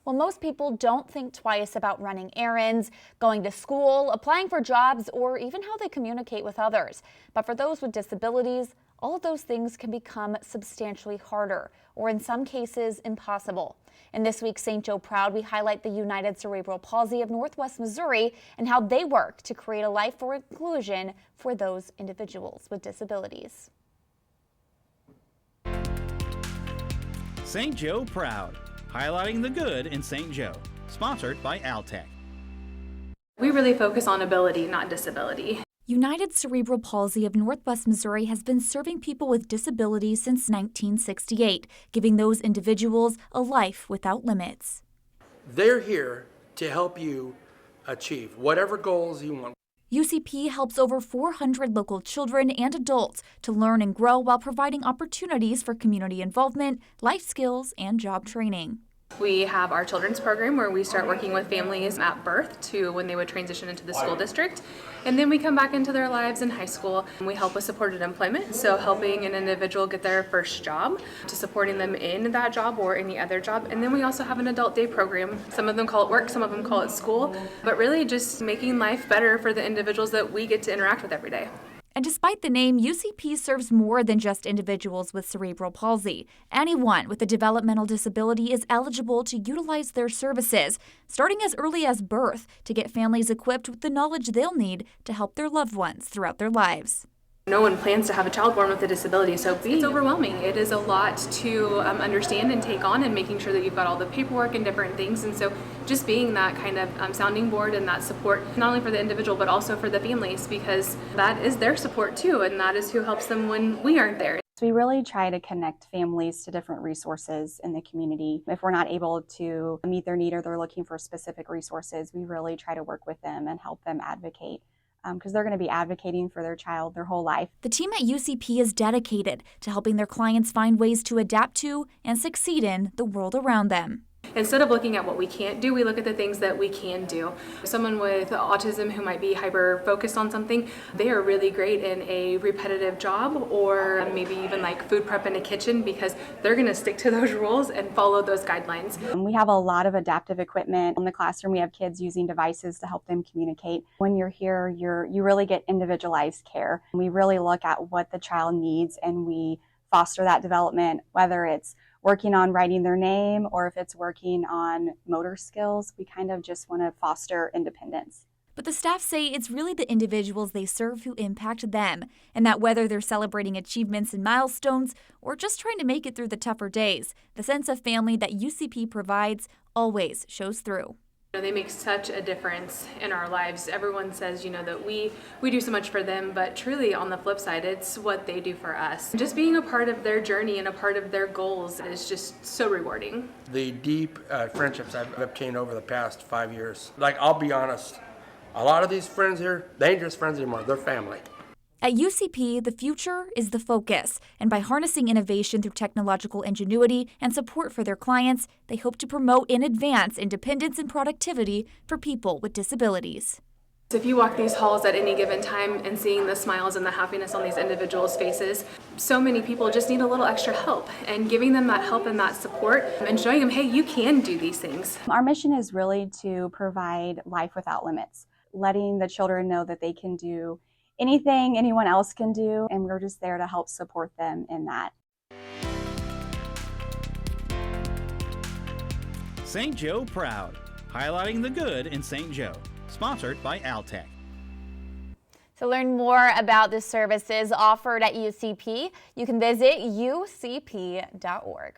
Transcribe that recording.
Well, most people don't think twice about running errands, going to school, applying for jobs, or even how they communicate with others. But for those with disabilities, all of those things can become substantially harder, or in some cases, impossible. In this week's St. Joe Proud, we highlight the United Cerebral Palsy of Northwest Missouri and how they work to create a life for inclusion for those individuals with disabilities. St. Joe Proud, highlighting the good in St. Joe, sponsored by Altec. We really focus on ability, not disability. United Cerebral Palsy of Northwest Missouri has been serving people with disabilities since 1968, giving those individuals a life without limits. They're here to help you achieve whatever goals you want. UCP helps over 400 local children and adults to learn and grow while providing opportunities for community involvement, life skills, and job training. We have our children's program where we start working with families at birth to when they would transition into the school district. And then we come back into their lives in high school. We help with supported employment, so helping an individual get their first job, to supporting them in that job or any other job. And then we also have an adult day program. Some of them call it work, some of them call it school, but really just making life better for the individuals that we get to interact with every day. And despite the name, UCP serves more than just individuals with cerebral palsy. Anyone with a developmental disability is eligible to utilize their services, starting as early as birth, to get families equipped with the knowledge they'll need to help their loved ones throughout their lives. No one plans to have a child born with a disability, so it's overwhelming. It is a lot to understand and take on, and making sure that you've got all the paperwork and different things. And so just being that kind of sounding board and that support, not only for the individual, but also for the families, because that is their support too, and that is who helps them when we aren't there. We really try to connect families to different resources in the community. If we're not able to meet their need or they're looking for specific resources, we really try to work with them and help them advocate, because they're going to be advocating for their child their whole life. The team at UCP is dedicated to helping their clients find ways to adapt to and succeed in the world around them. Instead of looking at what we can't do, we look at the things that we can do. Someone with autism who might be hyper-focused on something, they are really great in a repetitive job, or maybe even like food prep in a kitchen, because they're going to stick to those rules and follow those guidelines. We have a lot of adaptive equipment. In the classroom, we have kids using devices to help them communicate. When you're here, you really get individualized care. We really look at what the child needs, and we foster that development, whether it's working on writing their name or if it's working on motor skills. We kind of just want to foster independence. But the staff say it's really the individuals they serve who impact them, and that whether they're celebrating achievements and milestones or just trying to make it through the tougher days, the sense of family that UCP provides always shows through. They make such a difference in our lives. Everyone says, that we do so much for them, but truly on the flip side, it's what they do for us. Just being a part of their journey and a part of their goals is just so rewarding. The deep friendships I've obtained over the past 5 years. I'll be honest, a lot of these friends here, they ain't just friends anymore, they're family. At UCP, the future is the focus, and by harnessing innovation through technological ingenuity and support for their clients, they hope to promote and advance independence and productivity for people with disabilities. If you walk these halls at any given time and seeing the smiles and the happiness on these individuals' faces, so many people just need a little extra help, and giving them that help and that support and showing them, hey, you can do these things. Our mission is really to provide life without limits, letting the children know that they can do anything anyone else can do, and we're just there to help support them in that. St. Joe Proud, highlighting the good in St. Joe, sponsored by Altec. To learn more about the services offered at UCP, you can visit ucp.org.